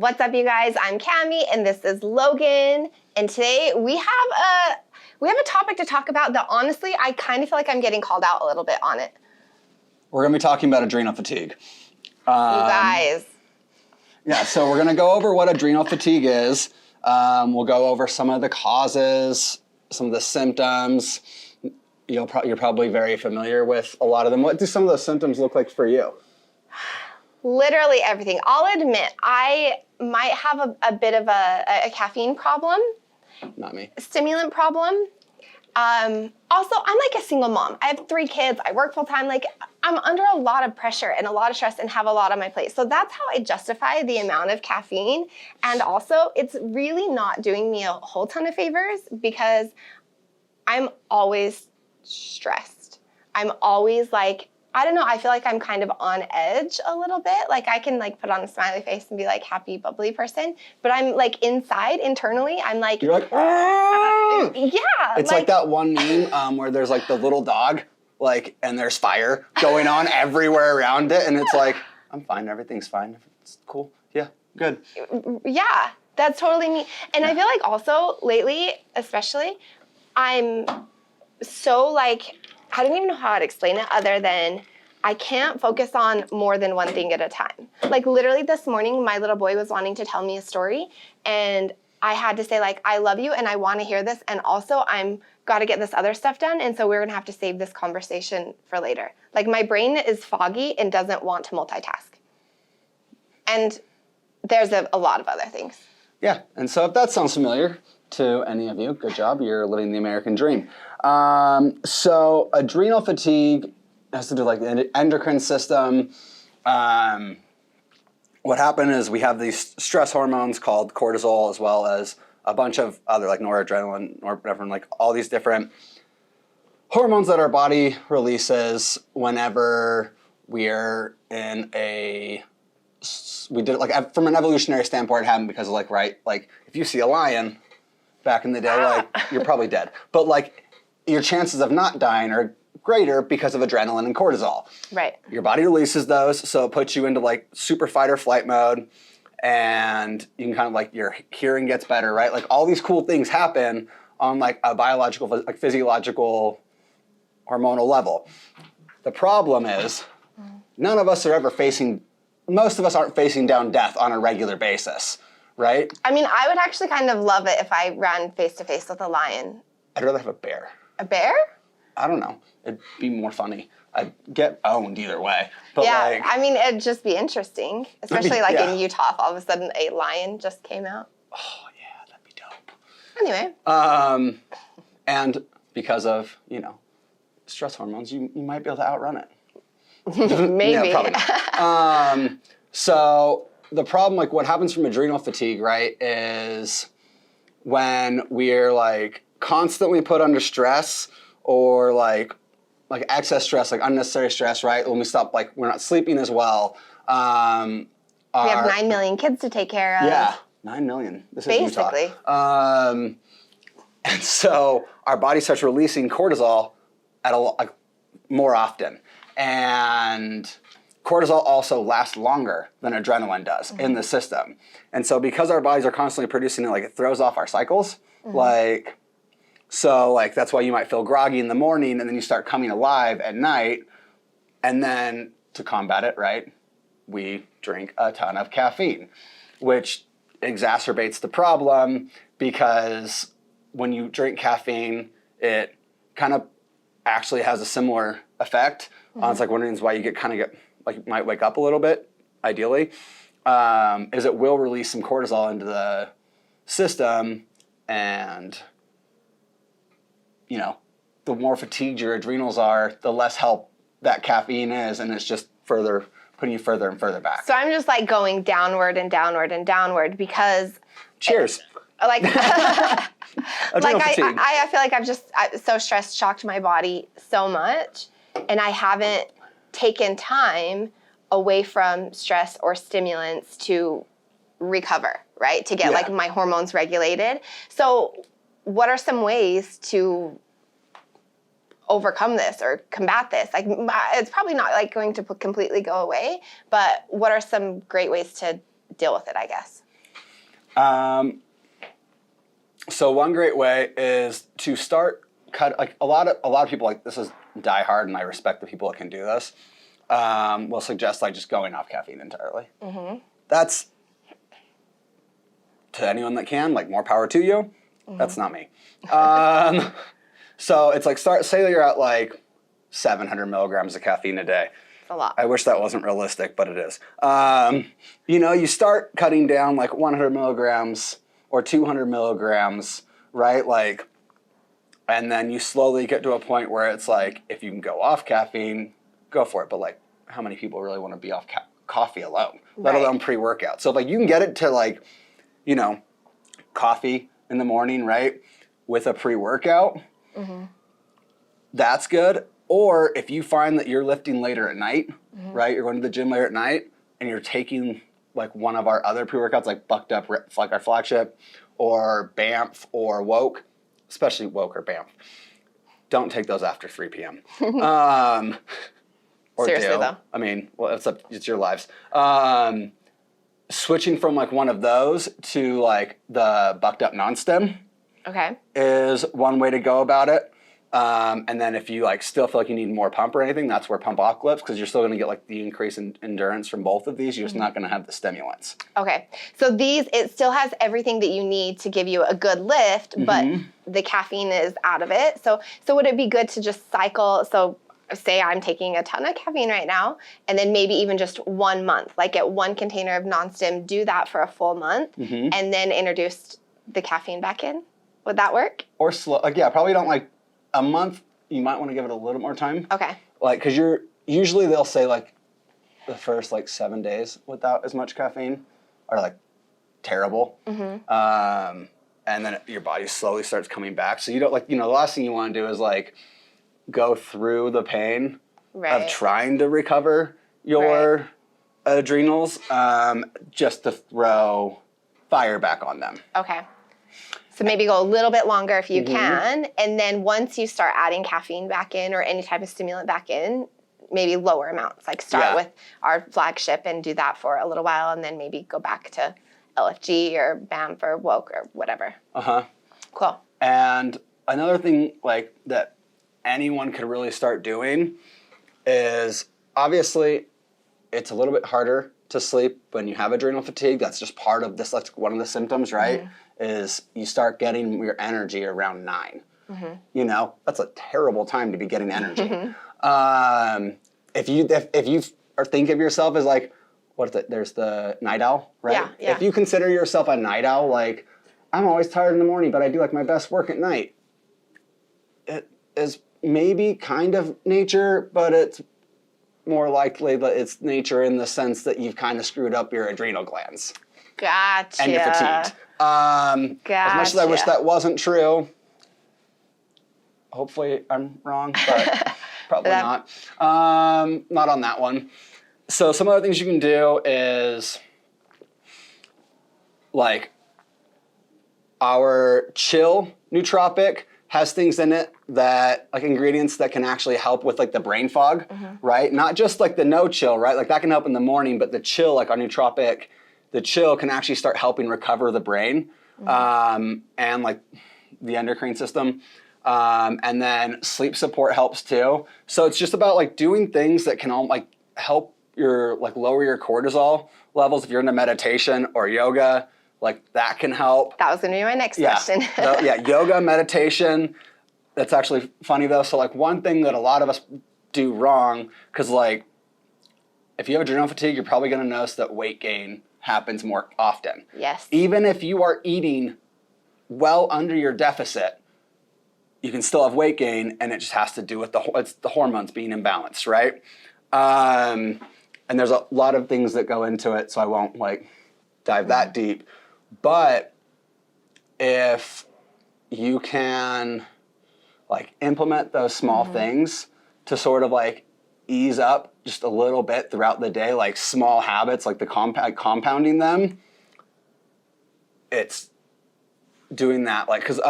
What's up, you guys? I'm Cammie, and this is Logan. And today we have a topic to talk about that honestly, I kind of feel like I'm getting called out a little bit on it. We're going to be talking about adrenal fatigue. You guys. Yeah, so we're going to go over what adrenal fatigue is. We'll go over some of the causes, some of the symptoms. You're probably very familiar with a lot of them. What do some of those symptoms look like for you? Literally everything. I'll admit, I might have a bit of a caffeine problem. Not me. Stimulant problem. Also, I'm like a single mom. I have 3 kids. I work full time. Like, I'm under a lot of pressure and a lot of stress and have a lot on my plate. So that's how I justify the amount of caffeine. And also, it's really not doing me a whole ton of favors because I'm always stressed. I'm always like, I don't know, I feel like I'm kind of on edge a little bit. Like I can like put on a smiley face and be like happy, bubbly person. But I'm like internally, I'm like, you're like, yeah. It's like that one meme where there's like the little dog, like, and there's fire going on everywhere around it. And it's like, I'm fine, everything's fine. It's cool. Yeah, good. Yeah, that's totally me. And I feel like also lately, especially, I'm so like, I don't even know how I'd explain it other than I can't focus on more than one thing at a time. Like literally this morning, my little boy was wanting to tell me a story and I had to say like, I love you and I want to hear this. And also I'm got to get this other stuff done. And so we're going to have to save this conversation for later. Like my brain is foggy and doesn't want to multitask. And there's a lot of other things. Yeah, and so if that sounds familiar to any of you, good job, you're living the American dream. So adrenal fatigue has to do like the endocrine system. What happened is we have these stress hormones called cortisol as well as a bunch of other like noradrenaline, norepinephrine, like all these different hormones that our body releases whenever we're in we did it like from an evolutionary standpoint, it happened because of like, right, like if you see a lion back in the day, like you're probably dead. But like your chances of not dying are greater because of adrenaline and cortisol. Right. Your body releases those, so it puts you into like super fight or flight mode, and you can kind of like your hearing gets better, right? Like all these cool things happen on like a biological, like physiological, hormonal level. The problem is none of us are ever most of us aren't facing down death on a regular basis, right? I mean, I would actually kind of love it if I ran face to face with a lion. I'd rather have a bear. A bear? I don't know. It'd be more funny. I'd get owned either way. But yeah, like, I mean, it'd just be interesting. Especially like yeah. in Utah, all of a sudden a lion just came out. Oh, yeah, that'd be dope. Anyway. And because of, stress hormones, you might be able to outrun it. Maybe. Yeah, probably not. So the problem, like what happens from adrenal fatigue, right, is when we're like constantly put under stress or like excess stress, like unnecessary stress, right? When we stop, like we're not sleeping as well. We have 9 million kids to take care of. Yeah, 9 million. This is basically. Utah. And so our body starts releasing cortisol at more often. And cortisol also lasts longer than adrenaline does in the system. And so because our bodies are constantly producing it, like it throws off our cycles. So that's why you might feel groggy in the morning and then you start coming alive at night. And then to combat it, right, we drink a ton of caffeine, which exacerbates the problem because when you drink caffeine, it kind of actually has a similar effect. It's like one of the reasons why you might wake up a little bit, ideally, is it will release some cortisol into the system, and the more fatigued your adrenals are, the less help that caffeine is, and it's just putting you further and further back. So I'm just like going downward and downward and downward because cheers. Like adrenal fatigue. I feel like I'm so stressed, shocked my body so much, and I haven't taken time away from stress or stimulants to recover, right? To get like my hormones regulated. So what are some ways to overcome this or combat this? Like it's probably not like going to completely go away, but what are some great ways to deal with it, I guess? So one great way is to start like a lot of people, like, this is die hard, and I respect the people that can do this. Will suggest like just going off caffeine entirely. Mm-hmm. That's, to anyone that can, like, more power to you. Mm-hmm. That's not me. So it's like, say that you're at like 700 milligrams of caffeine a day. It's a lot. I wish that wasn't realistic, but it is. You start cutting down like 100 milligrams or 200 milligrams, right? Like, and then you slowly get to a point where it's like, if you can go off caffeine, go for it. But like, how many people really want to be off coffee alone, let alone pre-workout? So like, you can get it to like, coffee in the morning, right, with a pre-workout. Mm-hmm. That's good. Or if you find that you're lifting later at night, mm-hmm. right, you're going to the gym later at night, and you're taking like one of our other pre-workouts, like Bucked Up, like our flagship, or BAMF or Woke, especially Woke or BAMF. Don't take those after 3 p.m. Or seriously, though. I mean, well, it's your lives. Switching from like one of those to like the Bucked Up non-stim is one way to go about it. And then if you like still feel like you need more pump or anything, that's where pump off because you're still going to get like the increase in endurance from both of these. You're just not going to have the stimulants. Okay. So it still has everything that you need to give you a good lift, but the caffeine is out of it. So would it be good to just cycle? So say I'm taking a ton of caffeine right now, and then maybe even just 1 month, like get 1 container of non-stim, do that for a full month, and then introduce the caffeine back in. Would that work? Or slow, probably don't like a month. You might want to give it a little more time. Okay. Like, because usually they'll say like the first like 7 days without as much caffeine are like terrible. And then your body slowly starts coming back. So you don't the last thing you want to do is like go through the pain of trying to recover your adrenals just to throw fire back on them. Okay. So maybe go a little bit longer if you can. And then once you start adding caffeine back in or any type of stimulant back in, maybe lower amounts. Like start with our flagship and do that for a little while, and then maybe go back to LFG or BAMF or Woke or whatever. Cool. And another thing like that anyone could really start doing is, obviously it's a little bit harder to sleep when you have adrenal fatigue. That's just part of this. That's one of the symptoms, right? Is you start getting your energy around 9. That's a terrible time to be getting energy. If you think of yourself as like, there's the night owl, right? Yeah. If you consider yourself a night owl, like, I'm always tired in the morning, but I do like my best work at night. It is maybe kind of nature, but it's more likely that it's nature in the sense that you've kind of screwed up your adrenal glands. Gotcha. And you're fatigued. As much as I wish that wasn't true, hopefully I'm wrong, but probably not. Not on that one. So some other things you can do is, like, our chill nootropic has things in it that, like, ingredients that can actually help with like the brain fog, right? Not just like the no chill, right? Like that can help in the morning, but the chill, like our nootropic, the chill can actually start helping recover the brain and like the endocrine system. And then sleep support helps too. So it's just about like doing things that can like help your like lower your cortisol levels. If you're into meditation or yoga, like that can help. That was gonna be my next question. Yoga, meditation. That's actually funny though. So like one thing that a lot of us do wrong, because like if you have adrenal fatigue, you're probably gonna notice that weight gain happens more often. Yes. Even if you are eating well under your deficit, you can still have weight gain, and it just has to do with the hormones being imbalanced, right? And there's a lot of things that go into it, so I won't like dive that deep. But if you can like implement those small things to sort of like ease up just a little bit throughout the day, like small habits, like the compounding them, it's doing that, like, because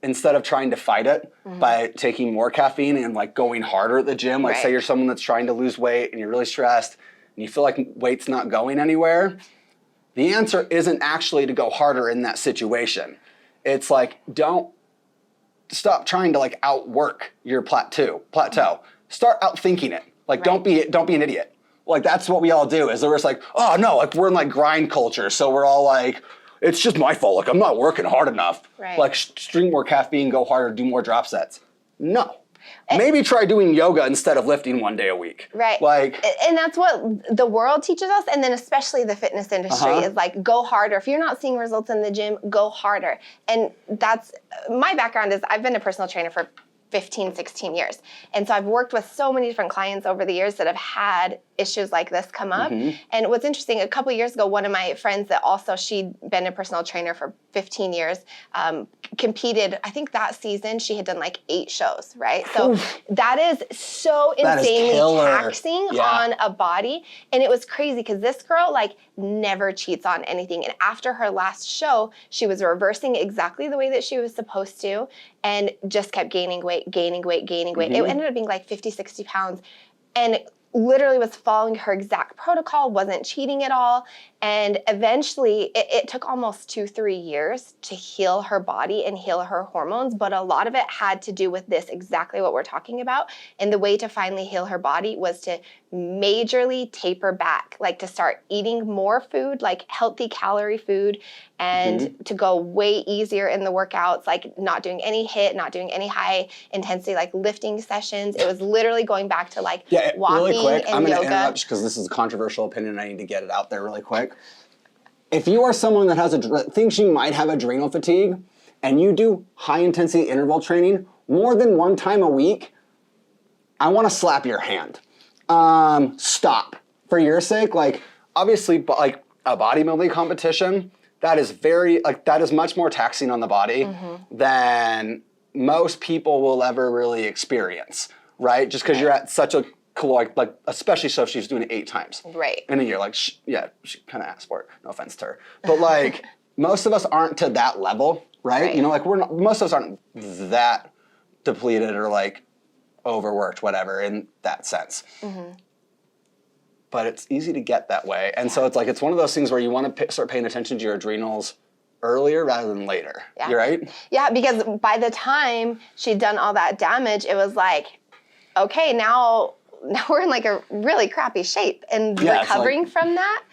instead of trying to fight it by taking more caffeine and like going harder at the gym, like say you're someone that's trying to lose weight and you're really stressed and you feel like weight's not going anywhere, the answer isn't actually to go harder in that situation. It's like, don't stop trying to like outwork your plateau. Start outthinking it. Like, don't be an idiot. Like, that's what we all do, is we're just like, oh no, like we're in like grind culture. So we're all like, it's just my fault. Like, I'm not working hard enough. Right. Like, drink more caffeine, go harder, do more drop sets. No. Maybe try doing yoga instead of lifting 1 day a week. Right. Like, and that's what the world teaches us, and then especially the fitness industry is like, go harder. If you're not seeing results in the gym, go harder. And that's, my background is I've been a personal trainer for 15, 16 years. And so I've worked with so many different clients over the years that have had issues like this come up. And what's interesting, a couple of years ago, one of my friends that also, she'd been a personal trainer for 15 years, competed, I think that season she had done like 8 shows, right? So that is so insanely taxing on a body. And it was crazy because this girl like never cheats on anything. And after her last show, she was reversing exactly the way that she was supposed to and just kept gaining weight. It ended up being like 50, 60 pounds. And literally was following her exact protocol, wasn't cheating at all. And eventually, it took almost 2-3 years to heal her body and heal her hormones. But a lot of it had to do with this, exactly what we're talking about. And the way to finally heal her body was to majorly taper back, like to start eating more food, like healthy calorie food, and to go way easier in the workouts, like not doing any HIIT, not doing any high intensity, like lifting sessions. It was literally going back to like walking really quick, and I'm going to yoga. interrupt because this is a controversial opinion. I need to get it out there really quick. If you are someone that has thinks you might have adrenal fatigue, and you do high intensity interval training more than 1 time a week, I want to slap your hand. Stop. For your sake, like, obviously, like a bodybuilding competition, that is much more taxing on the body than most people will ever really experience, right? Just because you're at such a caloric, like, especially so if she's doing it 8 times in a year. Like, she kind of asked for it. No offense to her, but like, most of us aren't to that level, right? You know, like most of us aren't that depleted or like overworked, whatever, in that sense. But it's easy to get that way. And so it's like, it's one of those things where you want to start paying attention to your adrenals earlier rather than later. You're right? Yeah, because by the time she'd done all that damage, it was like, okay, now we're in like a really crappy shape. And recovering from that,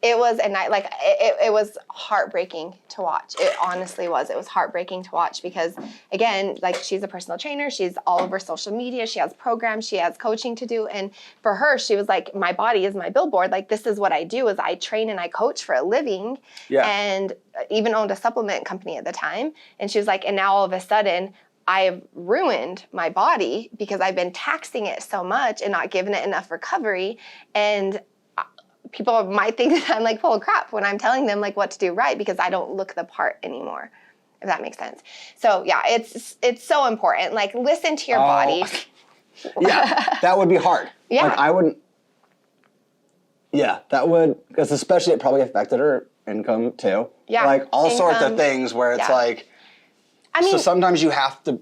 it was it was heartbreaking to watch. It honestly was. It was heartbreaking to watch because, again, like, she's a personal trainer. She's all over social media. She has programs. She has coaching to do. And for her, she was like, my body is my billboard. Like, this is what I do, is I train and I coach for a living. And even owned a supplement company at the time. And she was like, and now all of a sudden, I've ruined my body because I've been taxing it so much and not giving it enough recovery. And people might think that I'm like full of crap when I'm telling them like what to do right, because I don't look the part anymore, if that makes sense. So yeah, it's so important. Like, listen to your body. That would be hard. Like, I wouldn't. Yeah, that would, because especially it probably affected her income too. Yeah, like all sorts of things where it's like, I mean, so sometimes you have to,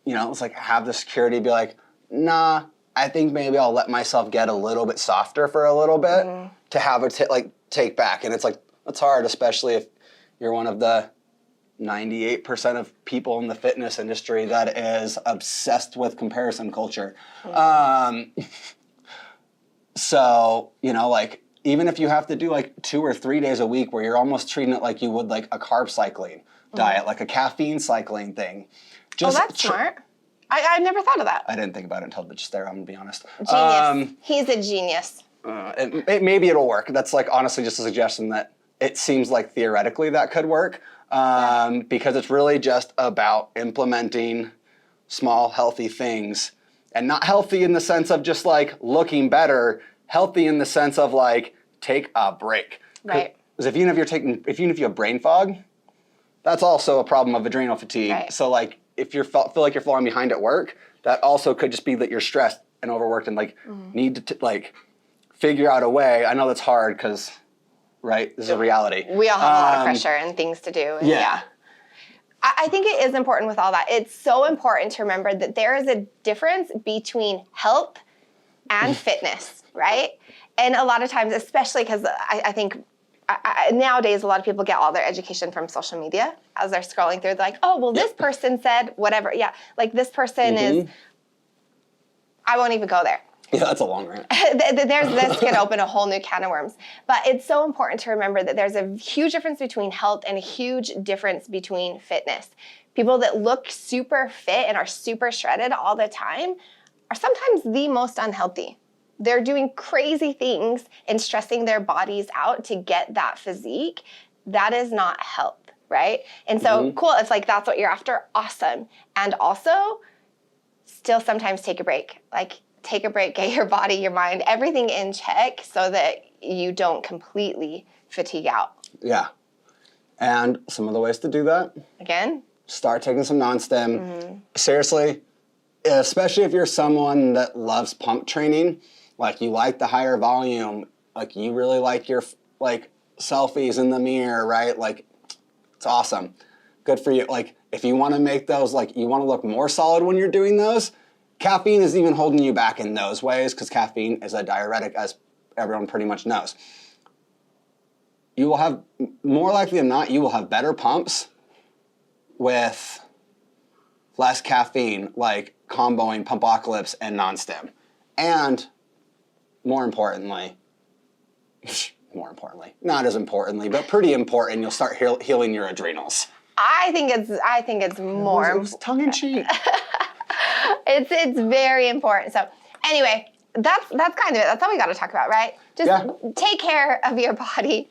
you know, it's like have the security be like, nah, I think maybe I'll let myself get a little bit softer for a little bit to have a take back. And it's like, it's hard, especially if you're one of the 98% of people in the fitness industry that is obsessed with comparison culture. So, you know, like, even if you have to do like 2 or 3 days a week where you're almost treating it like you would like a carb cycling diet, like a caffeine cycling thing. Just that's smart. I never thought of that. I didn't think about it until just there, I'm going to be honest. Genius. He's a genius. Maybe it'll work. That's like honestly just a suggestion that it seems like theoretically that could work, because it's really just about implementing small, healthy things. And not healthy in the sense of just like looking better, healthy in the sense of like take a break. Right. Because even if you have brain fog, that's also a problem of adrenal fatigue. Right. So like if you feel like you're falling behind at work, that also could just be that you're stressed and overworked and like need to like figure out a way. I know that's hard because, right, this is a reality. We all have a lot of pressure and things to do. And I think it is important with all that. It's so important to remember that there is a difference between health and fitness, right? And a lot of times, especially because I think nowadays, a lot of people get all their education from social media as they're scrolling through. They're like, oh, well, this person said whatever. Yeah, like this person is, I won't even go there. Yeah, that's a long rant. This can open a whole new can of worms. But it's so important to remember that there's a huge difference between health and a huge difference between fitness. People that look super fit and are super shredded all the time are sometimes the most unhealthy. They're doing crazy things and stressing their bodies out to get that physique. That is not health, right? And so cool, if like that's what you're after, awesome. And also, still sometimes take a break. Like take a break, get your body, your mind, everything in check so that you don't completely fatigue out. Yeah. And some of the ways to do that. Again? Start taking some non-stim. Seriously, especially if you're someone that loves pump training, like you like the higher volume, like you really like your like selfies in the mirror, right? Like it's awesome. Good for you. Like if you want to make those, like you want to look more solid when you're doing those, caffeine is even holding you back in those ways because caffeine is a diuretic, as everyone pretty much knows. You will have, more likely than not, you will have better pumps with less caffeine, like comboing Pumpocalypse and non-stim. And more importantly, not as importantly, but pretty important, you'll start healing your adrenals. I think it's more. It was tongue in cheek. It's very important. So anyway, that's kind of it. That's all we got to talk about, right? Just take care of your body,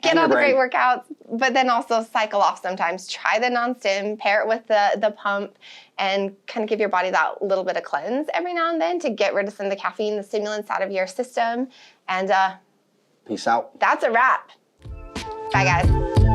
get all the great workouts, but then also cycle off sometimes. Try the non-stim, pair it with the pump, and kind of give your body that little bit of cleanse every now and then to get rid of some of the caffeine, the stimulants out of your system. And peace out. That's a wrap. Bye, guys.